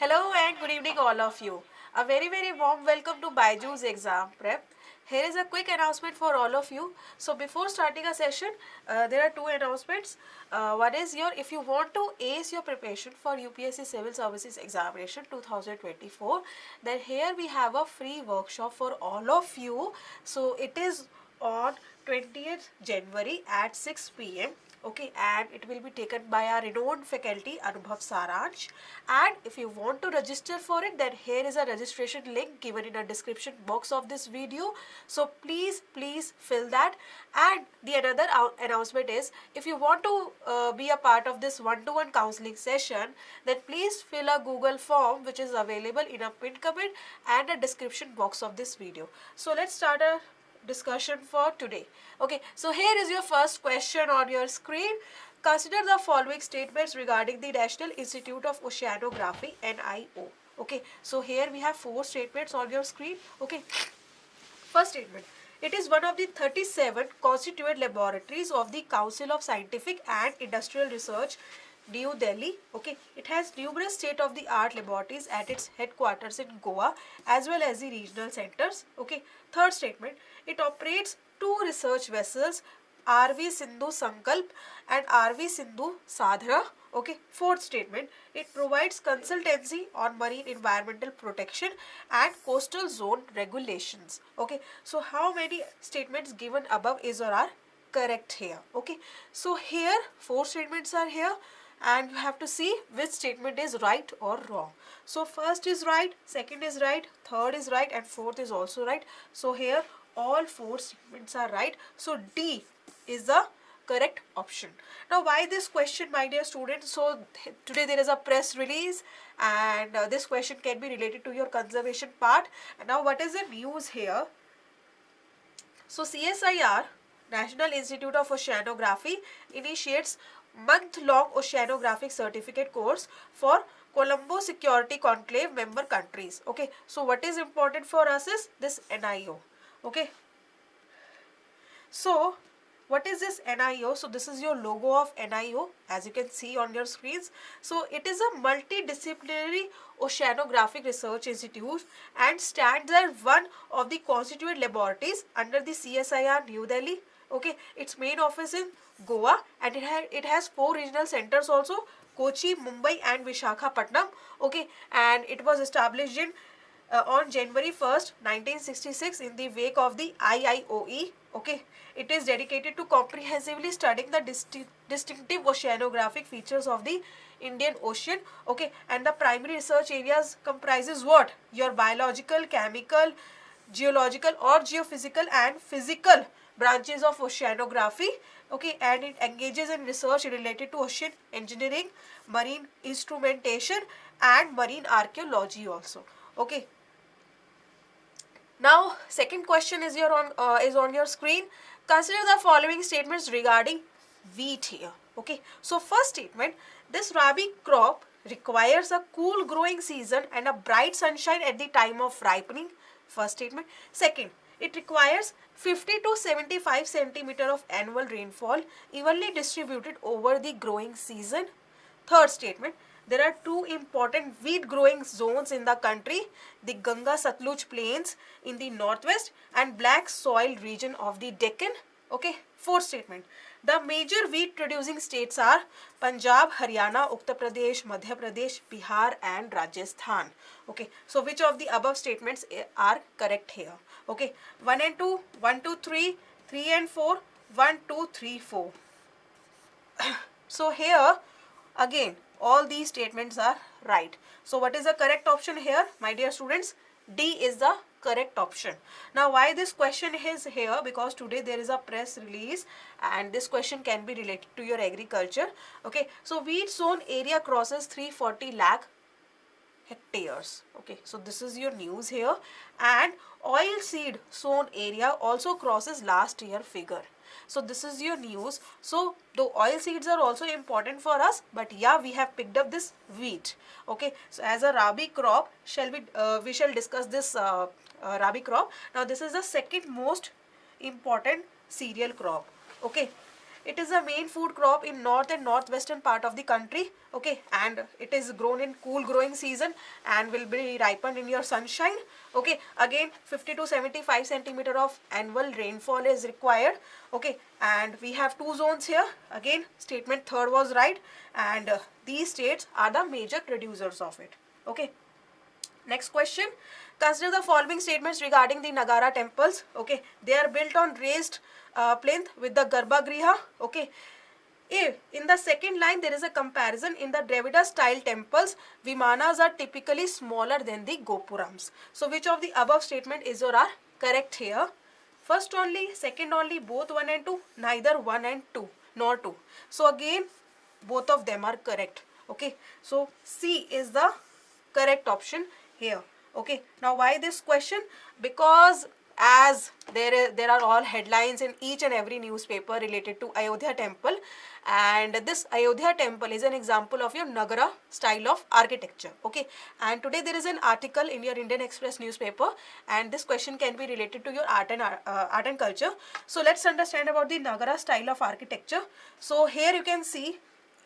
Hello and good evening all of you. A very warm welcome to Baiju's exam prep. Here is a quick announcement for all of you. So before starting a session, there are two announcements. One is if you want to ace your preparation for UPSC Civil Services Examination 2024, then here we have a free workshop for all of you. So it is on 20th January at 6 p.m. Okay, and it will be taken by our renowned faculty Anubhav Saransh. And if you want to register for it, then here is a registration link given in the description box of this video. So please fill that. And the another announcement is, if you want to be a part of this one-to-one counseling session, then please fill a Google form which is available in a pinned comment and a description box of this video. So let's start a discussion for today. Okay, so here is your first question on your screen. Consider the following statements regarding the National Institute of Oceanography, NIO. Okay, so here we have four statements on your screen. Okay, first statement. It is one of the 37 constituent laboratories of the Council of Scientific and Industrial Research, New Delhi. Okay, it has numerous state-of-the-art laboratories at its headquarters in Goa as well as the regional centers. Okay, third statement. It operates two research vessels, RV Sindhu Sankalp and RV Sindhu Sadhara. Okay, fourth statement. It provides consultancy on marine environmental protection and coastal zone regulations. Okay, so how many statements given above is or are correct here? Okay, so here four statements are here and you have to see which statement is right or wrong. So first is right, second is right, third is right and fourth is also right. So here all four statements are right. So D is the correct option. Now why this question, my dear students? So today there is a press release and this question can be related to your conservation part. And now what is the news here? So CSIR, National Institute of Oceanography, initiates month-long oceanographic certificate course for Colombo Security Conclave member countries. Okay, so what is important for us is this NIO. Okay, so what is this NIO? So this is your logo of NIO as you can see on your screens. So it is a multidisciplinary oceanographic research institute and stands as one of the constituent laboratories under the CSIR New Delhi. Okay, its main office in Goa and it has four regional centers also, Kochi, Mumbai and Visakhapatnam. Okay, and it was established in on January 1st, 1966 in the wake of the IIOE. Okay, it is dedicated to comprehensively studying the distinctive oceanographic features of the Indian Ocean. Okay, and the primary research areas comprises what? Your biological, chemical, geological or geophysical and physical branches of oceanography. Okay, and it engages in research related to ocean engineering, marine instrumentation and marine archaeology also. Okay, now second question is on your screen. Consider the following statements regarding wheat here. Okay, so first statement, this rabi crop requires a cool growing season and a bright sunshine at the time of ripening. First statement. Second, it requires 50 to 75 centimeter of annual rainfall evenly distributed over the growing season. Third statement, there are two important wheat growing zones in the country, the Ganga Satluj plains in the northwest and black soil region of the Deccan. Okay, fourth statement, the major wheat producing states are Punjab, Haryana, Uttar Pradesh, Madhya Pradesh, Bihar and Rajasthan. Okay, so which of the above statements are correct here? Okay, 1 and 2, 1, 2, 3, 3 and 4, 1, 2, 3, 4. So here again all these statements are right. So what is the correct option here, my dear students? D is the correct option. Now why this question is here? Because today there is a press release and this question can be related to your agriculture. Okay, so wheat sown area crosses 340 lakh hectares. Okay, so this is your news here. And oil seed sown area also crosses last year figure. So this is your news. So the oil seeds are also important for us, but yeah, we have picked up this wheat. Okay, so as a rabi crop, we shall discuss this rabi crop. Now this is the second most important cereal crop. Okay, It is a main food crop in north and northwestern part of the country. Okay, and it is grown in cool growing season and will be ripened in your sunshine. Okay, again 50 to 75 centimeter of annual rainfall is required. Okay, and we have two zones here. Again, statement third was right, and these states are the major producers of it. Okay. Next question. Consider the following statements regarding the Nagara temples. Okay, they are built on raised plinth with the Garbhagriha. Okay, if in the second line there is a comparison, in the Dravida style temples, Vimanas are typically smaller than the Gopurams. So which of the above statement is or are correct here? First only, second only, both 1 and 2, neither 1 and 2 nor 2. So again both of them are correct. Okay, so C is the correct option here. Okay, now why this question? Because as there are all headlines in each and every newspaper related to Ayodhya temple, and this Ayodhya temple is an example of your Nagara style of architecture. Okay, and today there is an article in your Indian Express newspaper, and this question can be related to your art and culture. So let's understand about the Nagara style of architecture. So here you can see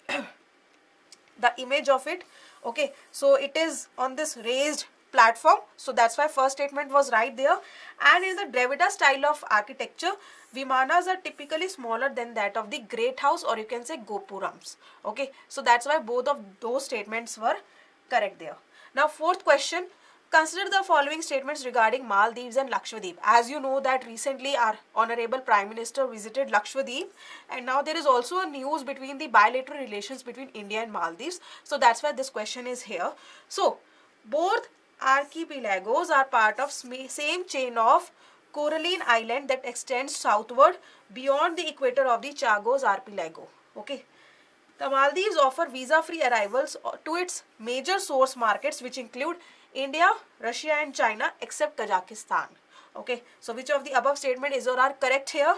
the image of it. Okay, so it is on this raised platform, so that's why first statement was right there. And in the Dravida style of architecture, Vimanas are typically smaller than that of the Great House, or you can say Gopurams. Okay, so that's why both of those statements were correct there. Now fourth question. Consider the following statements regarding Maldives and Lakshadweep. As you know that recently our Honorable Prime Minister visited Lakshadweep, and now there is also a news between the bilateral relations between India and Maldives. So that's why this question is here. So both archipelagos are part of same chain of Coralline Island that extends southward beyond the equator of the Chagos archipelago. Okay. The Maldives offer visa-free arrivals to its major source markets, which include India, Russia and China, except Kazakhstan. Okay, so which of the above statement is or are correct here?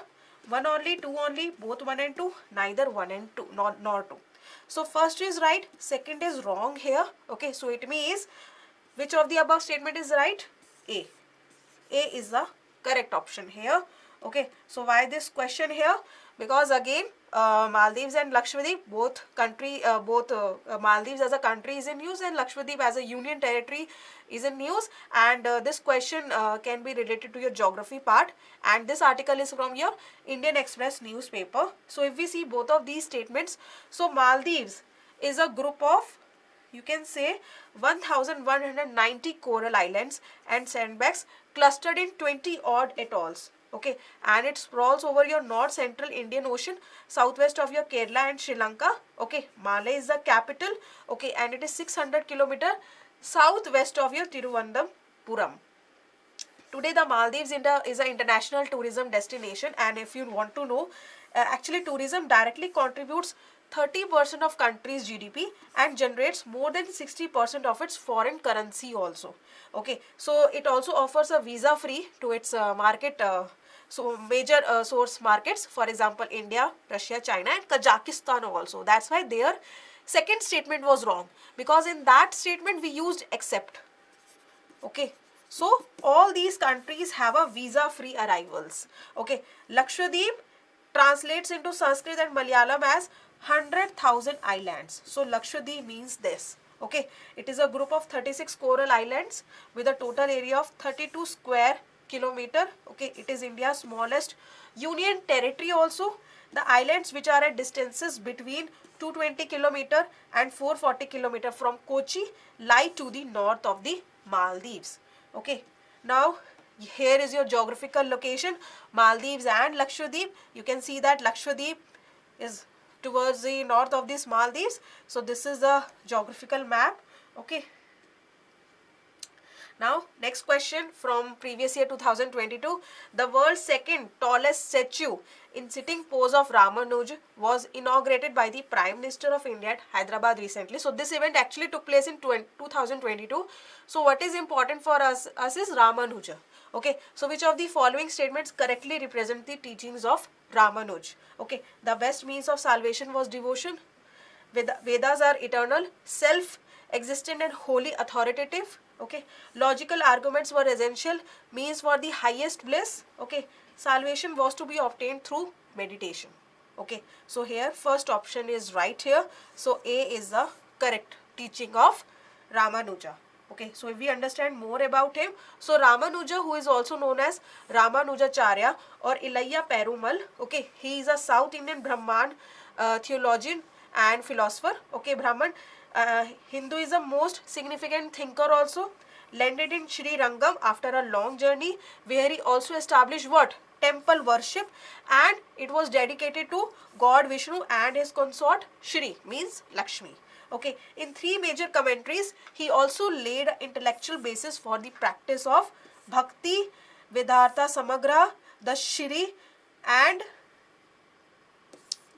1 only, 2 only, both 1 and 2, neither 1 and 2, nor 2. So first is right, second is wrong here. Okay, so it means which of the above statement is right? A. A is the correct option here. Okay, so why this question here? Because again Maldives and Lakshadweep, Maldives as a country is in news and Lakshadweep as a union territory is in news, and this question can be related to your geography part, and this article is from your Indian Express newspaper. So if we see both of these statements, so Maldives is a group of, you can say, 1190 coral islands and sandbanks clustered in 20 odd atolls. Okay, and it sprawls over your north central Indian Ocean, southwest of your Kerala and Sri Lanka. Okay, Malé is the capital. Okay, and it is 600 kilometer southwest of your Tiruvananthapuram. Today the Maldives is an international tourism destination, and if you want to know, actually tourism directly contributes 30% of country's GDP and generates more than 60% of its foreign currency also. Okay, so it also offers a visa free to its market, so major source markets, for example India, Russia, China and Kazakhstan also. That's why their second statement was wrong, because in that statement we used except. Okay, so all these countries have a visa free arrivals. Okay, Lakshadweep translates into Sanskrit and Malayalam as 100,000 islands. So Lakshadweep means this. Okay, it is a group of 36 coral islands with a total area of 32 square kilometer. Okay, it is India's smallest union territory also. The islands, which are at distances between 220 kilometer and 440 kilometer from Kochi, lie to the north of the Maldives. Okay, now here is your geographical location, Maldives and Lakshadweep. You can see that Lakshadweep is towards the north of these Maldives. So this is the geographical map. Okay. Now next question from previous year 2022. The world's second tallest statue in sitting pose of Ramanuj was inaugurated by the Prime Minister of India at Hyderabad recently. So this event actually took place in 2022. So what is important for us is Ramanuja. Okay, so which of the following statements correctly represent the teachings of Ramanuj? Okay, the best means of salvation was devotion. Vedas are eternal, self-existent and wholly authoritative. Okay, logical arguments were essential means for the highest bliss. Okay, salvation was to be obtained through meditation. Okay, so here first option is right here. So A is the correct teaching of Ramanuja. Okay, so if we understand more about him, so Ramanuja, who is also known as Ramanujacharya or Ilayya Perumal, okay, he is a South Indian Brahman theologian and philosopher. Okay, Brahman, Hinduism most significant thinker also, landed in Sri Rangam after a long journey, where he also established what? Temple worship, and it was dedicated to God Vishnu and his consort Shri, means Lakshmi. Okay, in three major commentaries, he also laid an intellectual basis for the practice of Bhakti, Vedanta Samagra, the Shri, and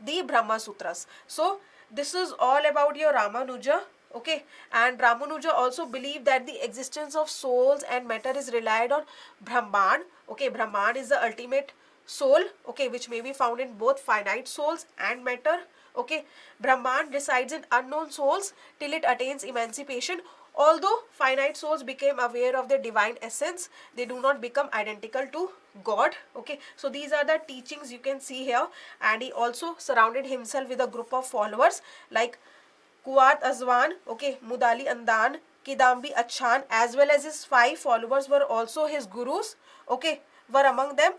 the Brahma Sutras. So this is all about your Ramanuja. Okay, and Ramanuja also believed that the existence of souls and matter is relied on Brahman. Okay, Brahman is the ultimate soul, okay, which may be found in both finite souls and matter. Okay, Brahman resides in unknown souls till it attains emancipation. Although finite souls became aware of their divine essence, they do not become identical to God. Okay, so these are the teachings you can see here, and he also surrounded himself with a group of followers like Kuwat Azwan, okay, Mudali Andan, Kidambi Achan, as well as his 5 followers were also his gurus. Okay, were among them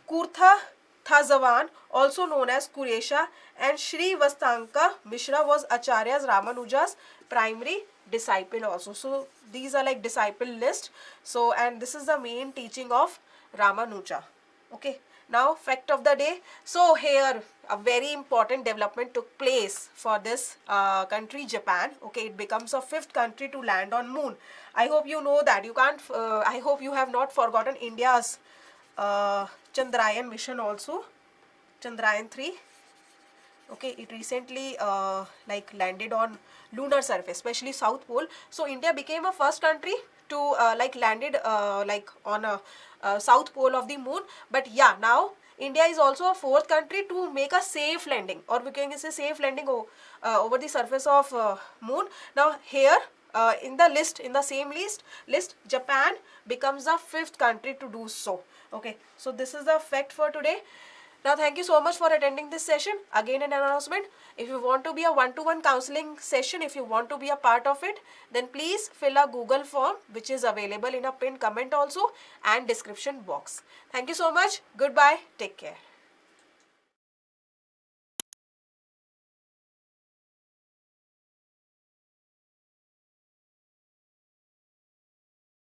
Kurtha Thazavan, also known as Kuresha, and Sri Vastanka Mishra was Acharya's Ramanuja's primary disciple also. So these are like disciple list. So, and this is the main teaching of Ramanuja. Okay, now fact of the day. So here a very important development took place for this country, Japan. Okay, it becomes a 5th country to land on moon. I hope you know that. You can't. I hope you have not forgotten India's Chandrayaan mission also, Chandrayaan 3. Okay, it recently like landed on lunar surface, especially South Pole. So India became a first country to like landed like on a South Pole of the moon. But yeah, now India is also a 4th country to make a safe landing, or we can say safe landing over the surface of moon. Now here in the list, in the same list, Japan becomes the 5th country to do so. Okay, so this is the fact for today. Now, thank you so much for attending this session. Again, an announcement. If you want to be a one-to-one counseling session, if you want to be a part of it, then please fill a Google form, which is available in a pinned comment also and description box. Thank you so much. Goodbye. Take care.